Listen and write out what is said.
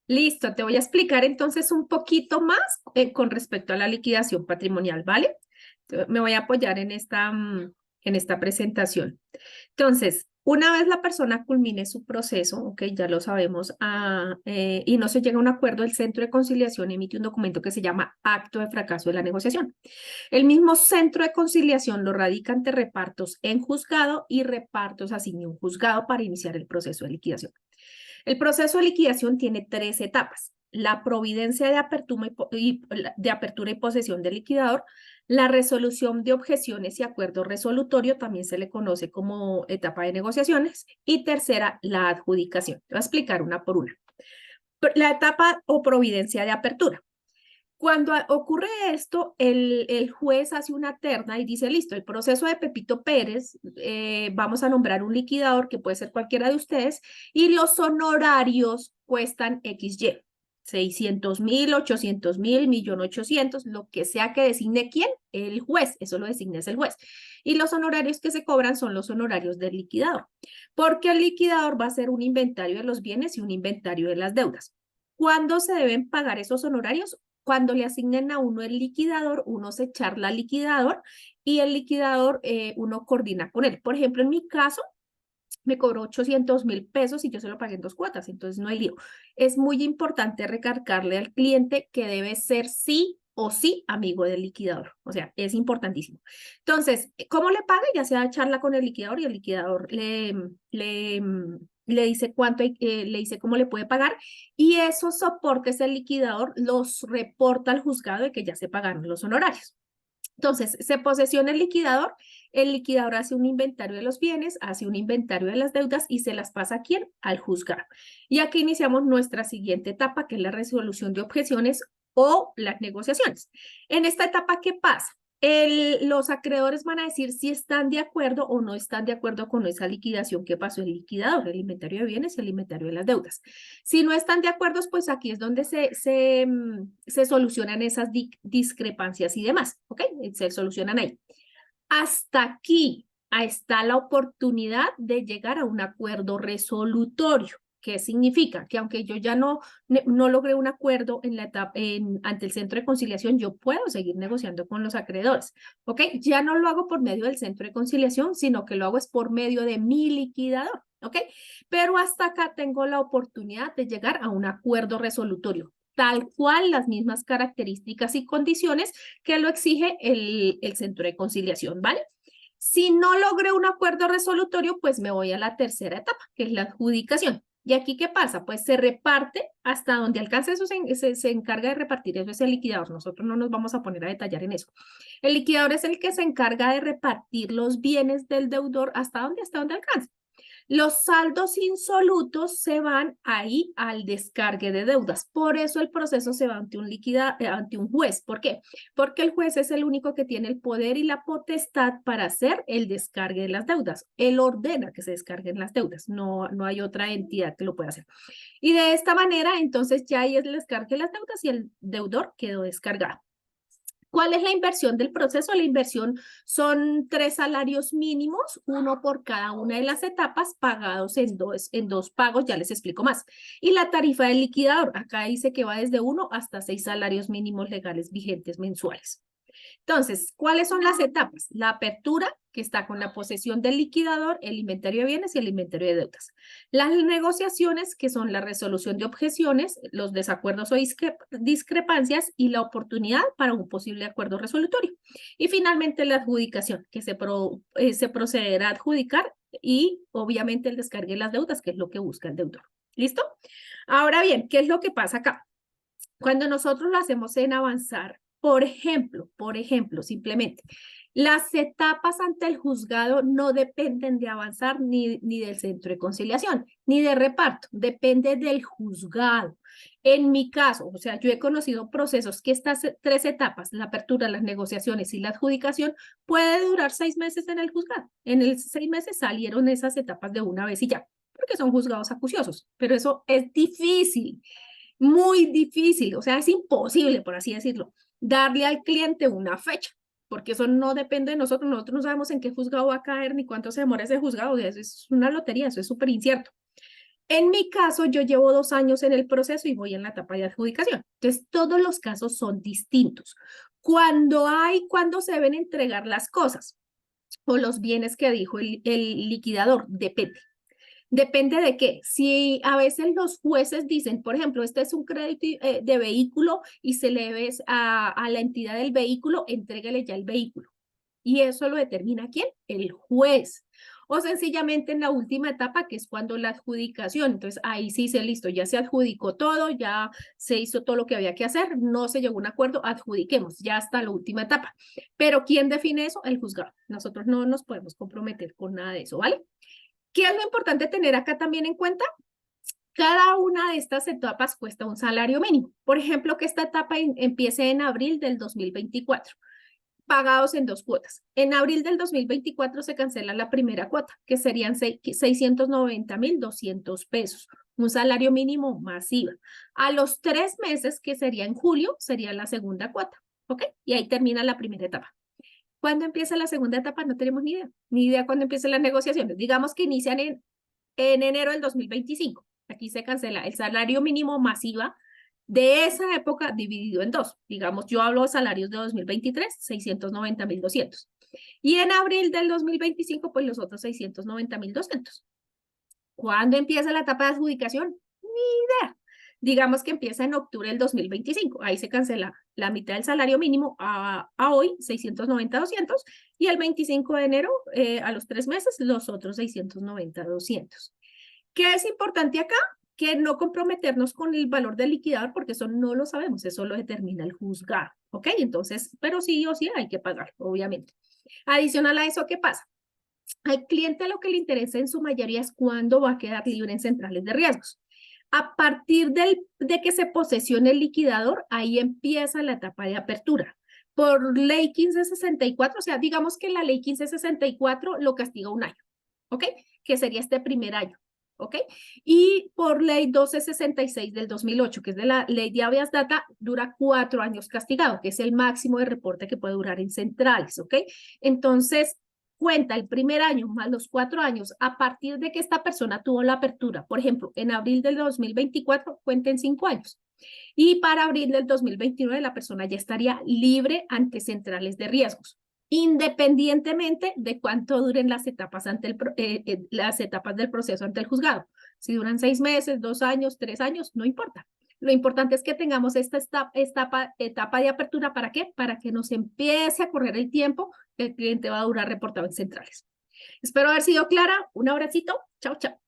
Listo, te voy a explicar entonces un poquito más con respecto a la liquidación patrimonial, ¿vale? Me voy a apoyar en esta presentación. Entonces, una vez la persona culmine su proceso, ok, ya lo sabemos, y no se llega a un acuerdo, el Centro de Conciliación emite un documento que se llama Acto de Fracaso de la Negociación. El mismo Centro de Conciliación lo radica ante repartos en juzgado y repartos asigne un juzgado para iniciar el proceso de liquidación. El proceso de liquidación tiene tres etapas: la providencia de apertura y posesión del liquidador, la resolución de objeciones y acuerdo resolutorio, también se le conoce como etapa de negociaciones, y tercera, la adjudicación. Te voy a explicar una por una. La etapa o providencia de apertura. Cuando ocurre esto, el juez hace una terna y dice, listo, el proceso de Pepito Pérez, vamos a nombrar un liquidador que puede ser cualquiera de ustedes, y los honorarios cuestan XY, 600.000, 800.000, 1.800.000, lo que sea que designe quién, el juez, eso lo designa es el juez. Y los honorarios que se cobran son los honorarios del liquidador, porque el liquidador va a hacer un inventario de los bienes y un inventario de las deudas. ¿Cuándo se deben pagar esos honorarios? Cuando le asignen a uno el liquidador, uno se charla al liquidador y el liquidador uno coordina con él. Por ejemplo, en mi caso, me cobró 800.000 pesos y yo se lo pagué en 2 cuotas, entonces no hay lío. Es muy importante recargarle al cliente que debe ser sí o sí amigo del liquidador, o sea, es importantísimo. Entonces, ¿cómo le paga? Ya sea charla con el liquidador y el liquidador le dice cuánto le dice cómo le puede pagar, y esos soportes el liquidador los reporta al juzgado de que ya se pagaron los honorarios. Entonces, se posesiona el liquidador hace un inventario de los bienes, hace un inventario de las deudas y se las pasa ¿a quién? Al juzgado. Y aquí iniciamos nuestra siguiente etapa, que es la resolución de objeciones o las negociaciones. En esta etapa, ¿qué pasa? Los acreedores van a decir si están de acuerdo o no están de acuerdo con esa liquidación que pasó el liquidador, el inventario de bienes y el inventario de las deudas. Si no están de acuerdo, pues aquí es donde se solucionan esas discrepancias y demás, ¿ok? Se solucionan ahí. Hasta aquí está la oportunidad de llegar a un acuerdo resolutorio. ¿Qué significa? Que aunque yo ya no logré un acuerdo en la etapa, ante el centro de conciliación, yo puedo seguir negociando con los acreedores, ¿ok? Ya no lo hago por medio del centro de conciliación, sino que lo hago es por medio de mi liquidador, ¿ok? Pero hasta acá tengo la oportunidad de llegar a un acuerdo resolutorio, tal cual las mismas características y condiciones que lo exige el centro de conciliación, ¿vale? Si no logré un acuerdo resolutorio, pues me voy a la tercera etapa, que es la adjudicación. ¿Y aquí qué pasa? Pues se reparte hasta donde alcance eso, se encarga de repartir eso, es el liquidador. Nosotros no nos vamos a poner a detallar en eso. El liquidador es el que se encarga de repartir los bienes del deudor hasta donde alcance. Los saldos insolutos se van ahí al descargue de deudas. Por eso el proceso se va ante un juez. ¿Por qué? Porque el juez es el único que tiene el poder y la potestad para hacer el descargue de las deudas. Él ordena que se descarguen las deudas. No hay otra entidad que lo pueda hacer. Y de esta manera, entonces ya ahí es el descargue de las deudas y el deudor quedó descargado. ¿Cuál es la inversión del proceso? La inversión son 3 salarios mínimos, uno por cada una de las etapas, pagados en dos pagos, ya les explico más. Y la tarifa del liquidador, acá dice que va desde 1 hasta 6 salarios mínimos legales vigentes mensuales. Entonces, ¿cuáles son las etapas? La apertura, que está con la posesión del liquidador, el inventario de bienes y el inventario de deudas. Las negociaciones, que son la resolución de objeciones, los desacuerdos o discrepancias y la oportunidad para un posible acuerdo resolutorio. Y finalmente la adjudicación, que se procederá a adjudicar y obviamente el descargue de las deudas, que es lo que busca el deudor. ¿Listo? Ahora bien, ¿qué es lo que pasa acá? Cuando nosotros lo hacemos en avanzar, por ejemplo, simplemente, las etapas ante el juzgado no dependen de avanzar ni del centro de conciliación, ni de reparto, depende del juzgado. En mi caso, o sea, yo he conocido procesos que estas 3 etapas, la apertura, las negociaciones y la adjudicación, puede durar 6 meses en el juzgado. En el 6 meses salieron esas etapas de una vez y ya, porque son juzgados acuciosos, pero eso es difícil, muy difícil, o sea, es imposible, por así decirlo, darle al cliente una fecha, porque eso no depende de nosotros no sabemos en qué juzgado va a caer ni cuánto se demora ese juzgado, eso es una lotería, eso es súper incierto. En mi caso, yo llevo 2 años en el proceso y voy en la etapa de adjudicación. Entonces, todos los casos son distintos. Cuando se deben entregar las cosas o los bienes que dijo el liquidador, depende. Depende de qué. Si a veces los jueces dicen, por ejemplo, este es un crédito de vehículo y se le debe a la entidad del vehículo, entréguele ya el vehículo. Y eso lo determina ¿quién? El juez. O sencillamente en la última etapa, que es cuando la adjudicación. Entonces ahí sí se listo, ya se adjudicó todo, ya se hizo todo lo que había que hacer, no se llegó a un acuerdo, adjudiquemos, ya hasta la última etapa. Pero ¿quién define eso? El juzgado. Nosotros no nos podemos comprometer con nada de eso, ¿vale? ¿Qué es lo importante tener acá también en cuenta? Cada una de estas etapas cuesta un salario mínimo. Por ejemplo, que esta etapa empiece en abril del 2024, pagados en 2 cuotas. En abril del 2024 se cancela la primera cuota, que serían 690.200 pesos, un salario mínimo masivo. A los 3 meses, que sería en julio, sería la segunda cuota, ¿ok? Y ahí termina la primera etapa. ¿Cuándo empieza la segunda etapa? No tenemos ni idea cuándo empiezan las negociaciones. Digamos que inician en enero del 2025. Aquí se cancela el salario mínimo masiva de esa época dividido en dos. Digamos, yo hablo de salarios de 2023, 690.200. Y en abril del 2025, pues los otros 690.200. ¿Cuándo empieza la etapa de adjudicación? Ni idea. Digamos que empieza en octubre del 2025. Ahí se cancela la mitad del salario mínimo a hoy, 690.200, y el 25 de enero, a los 3 meses, los otros 690.200. ¿Qué es importante acá? Que no comprometernos con el valor del liquidador, porque eso no lo sabemos, eso lo determina el juzgado, ¿ok? Entonces, pero sí o sí hay que pagar, obviamente. Adicional a eso, ¿qué pasa? Al cliente lo que le interesa en su mayoría es cuándo va a quedar libre en centrales de riesgos. A partir de que se posesione el liquidador, ahí empieza la etapa de apertura. Por ley 1564, o sea, digamos que la ley 1564 lo castiga un año, ¿ok? Que sería este primer año, ¿ok? Y por ley 1266 del 2008, que es de la ley de habeas data, dura 4 años castigado, que es el máximo de reporte que puede durar en centrales, ¿ok? Entonces, cuenta el primer año más los 4 años a partir de que esta persona tuvo la apertura. Por ejemplo, en abril del 2024 cuenten 5 años. Y para abril del 2029 la persona ya estaría libre ante centrales de riesgos, independientemente de cuánto duren las etapas, las etapas del proceso ante el juzgado. Si duran 6 meses, 2 años, 3 años, no importa. Lo importante es que tengamos esta etapa de apertura. ¿Para qué? Para que nos empiece a correr el tiempo que el cliente va a durar reportado en centrales. Espero haber sido clara. Un abracito. Chao, chao.